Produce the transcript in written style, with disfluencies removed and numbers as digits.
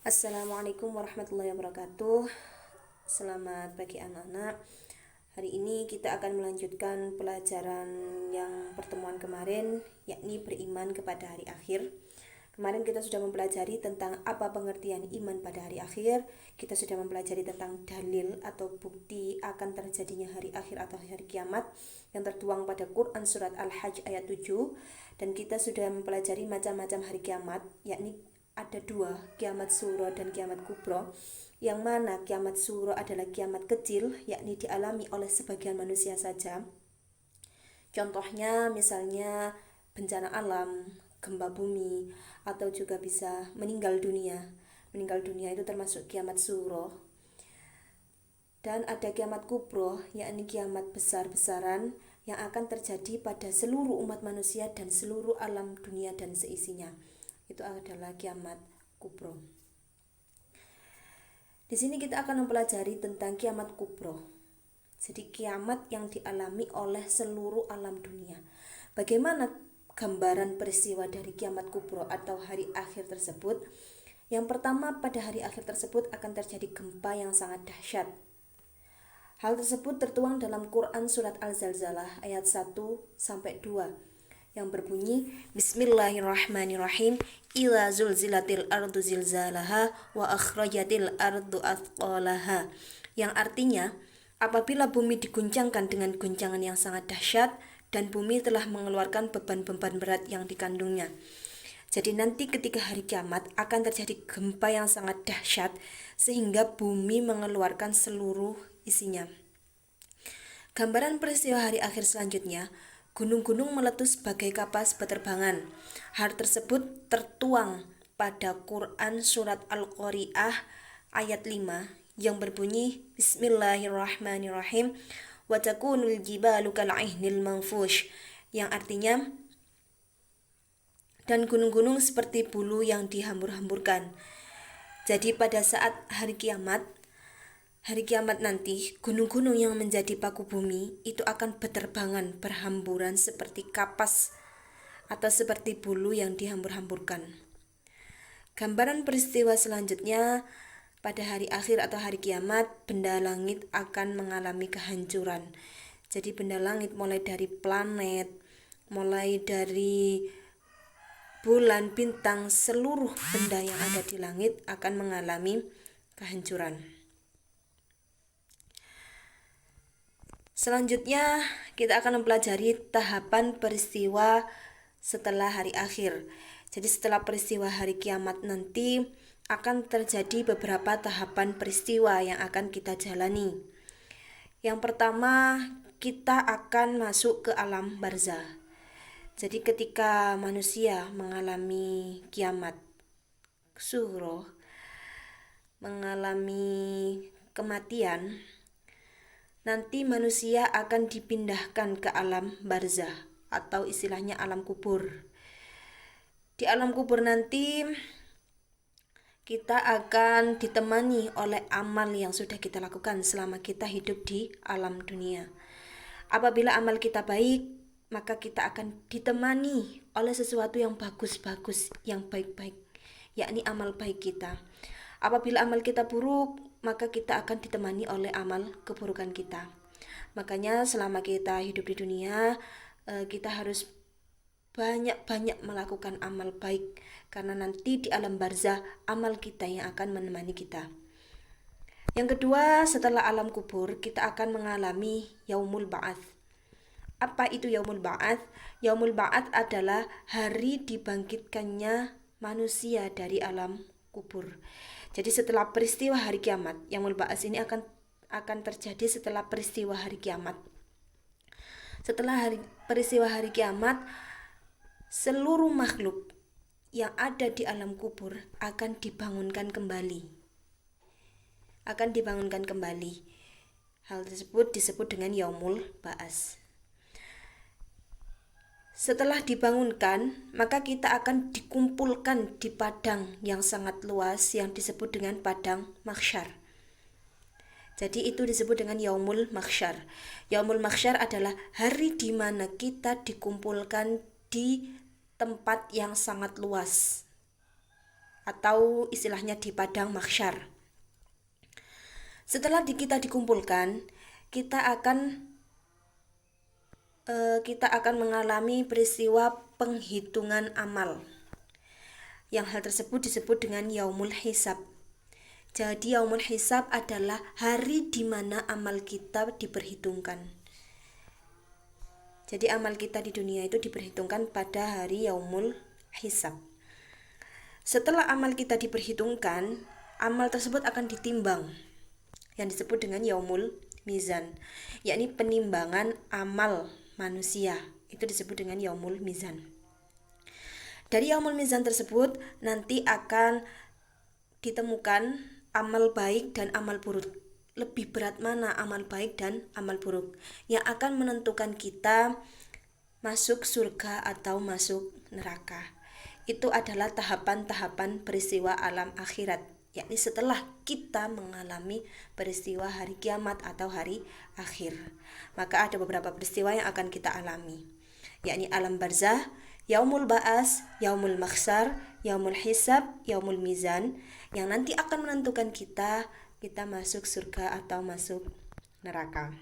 Assalamualaikum warahmatullahi wabarakatuh. Selamat pagi anak-anak. Hari ini kita akan melanjutkan pelajaran yang pertemuan kemarin, yakni beriman kepada hari akhir. Kemarin kita sudah mempelajari tentang apa pengertian iman pada hari akhir. Kita sudah mempelajari tentang dalil atau bukti akan terjadinya hari akhir atau hari kiamat yang tertuang pada Quran surat Al-Hajj ayat 7. Dan kita sudah mempelajari macam-macam hari kiamat, yakni ada dua, kiamat sugro dan kiamat kubro. Yang mana kiamat sugro adalah kiamat kecil, yakni dialami oleh sebagian manusia saja. Contohnya misalnya bencana alam, gempa bumi, atau juga bisa meninggal dunia. Meninggal dunia itu termasuk kiamat sugro. Dan ada kiamat kubro, yakni kiamat besar-besaran yang akan terjadi pada seluruh umat manusia dan seluruh alam dunia dan seisinya. Itu adalah kiamat kubro. Di sini kita akan mempelajari tentang kiamat kubro. Jadi kiamat yang dialami oleh seluruh alam dunia. Bagaimana gambaran peristiwa dari kiamat kubro atau hari akhir tersebut? Yang pertama, pada hari akhir tersebut akan terjadi gempa yang sangat dahsyat. Hal tersebut tertuang dalam Quran surat Al-Zalzalah ayat 1-2 yang berbunyi Bismillahirrahmanirrahim, Ila zulzilatil ardu zilzalaha wa akhrajatil ardu athqalaha, yang artinya apabila bumi diguncangkan dengan guncangan yang sangat dahsyat dan bumi telah mengeluarkan beban-beban berat yang dikandungnya. Jadi nanti ketika hari kiamat akan terjadi gempa yang sangat dahsyat sehingga bumi mengeluarkan seluruh isinya. Gambaran peristiwa hari akhir selanjutnya, gunung-gunung meletus bagai kapas penerbangan. Hal tersebut tertuang pada Quran surat Al-Qari'ah ayat 5 yang berbunyi Bismillahirrahmanirrahim wa takunul jibalu kal'ihnil manfush, yang artinya dan gunung-gunung seperti bulu yang dihambur-hamburkan. Jadi pada saat hari kiamat nanti, gunung-gunung yang menjadi paku bumi itu akan berterbangan, berhamburan seperti kapas atau seperti bulu yang dihambur-hamburkan. Gambaran peristiwa selanjutnya, pada hari akhir atau hari kiamat, benda langit akan mengalami kehancuran. Jadi benda langit mulai dari planet, mulai dari bulan, bintang, seluruh benda yang ada di langit akan mengalami kehancuran. Selanjutnya kita akan mempelajari tahapan peristiwa setelah hari akhir. Jadi setelah peristiwa hari kiamat nanti akan terjadi beberapa tahapan peristiwa yang akan kita jalani. Yang pertama, kita akan masuk ke alam barzah. Jadi ketika manusia mengalami kiamat sugro, mengalami kematian, nanti manusia akan dipindahkan ke alam barzah atau istilahnya alam kubur. Di alam kubur nanti kita akan ditemani oleh amal yang sudah kita lakukan selama kita hidup di alam dunia. Apabila amal kita baik, maka kita akan ditemani oleh sesuatu yang bagus-bagus, yang baik-baik, yakni amal baik kita. Apabila amal kita buruk, maka kita akan ditemani oleh amal keburukan kita. Makanya selama kita hidup di dunia, kita harus banyak-banyak melakukan amal baik, karena nanti di alam barzah amal kita yang akan menemani kita. Yang kedua, setelah alam kubur kita akan mengalami yaumul ba'ats. Apa itu yaumul ba'ats? Yaumul ba'ats adalah hari dibangkitkannya manusia dari alam kubur. Jadi setelah peristiwa hari kiamat, yaumul ba'ats ini akan terjadi setelah peristiwa hari kiamat. Setelah peristiwa hari kiamat, seluruh makhluk yang ada di alam kubur akan dibangunkan kembali. Hal tersebut disebut dengan yaumul ba'ats. Setelah dibangunkan, maka kita akan dikumpulkan di padang yang sangat luas yang disebut dengan padang mahsyar. Jadi itu disebut dengan yaumul mahsyar. Yaumul mahsyar adalah hari di mana kita dikumpulkan di tempat yang sangat luas atau istilahnya di padang mahsyar. Setelah kita dikumpulkan, kita akan mengalami peristiwa penghitungan amal. Yang hal tersebut disebut dengan yaumul hisab. Jadi yaumul hisab adalah hari di mana amal kita diperhitungkan. Jadi amal kita di dunia itu diperhitungkan pada hari yaumul hisab. Setelah amal kita diperhitungkan, amal tersebut akan ditimbang, yang disebut dengan yaumul mizan, yakni penimbangan amal manusia. Itu disebut dengan yaumul mizan. Dari yaumul mizan tersebut nanti akan ditemukan amal baik dan amal buruk. Lebih berat mana amal baik dan amal buruk, yang akan menentukan kita masuk surga atau masuk neraka. Itu adalah tahapan-tahapan peristiwa alam akhirat, yakni setelah kita mengalami peristiwa hari kiamat atau hari akhir. Maka ada beberapa peristiwa yang akan kita alami, yakni alam barzah, yaumul ba'as, yaumul mahsyar, yaumul hisab, yaumul mizan, yang nanti akan menentukan kita masuk surga atau masuk neraka.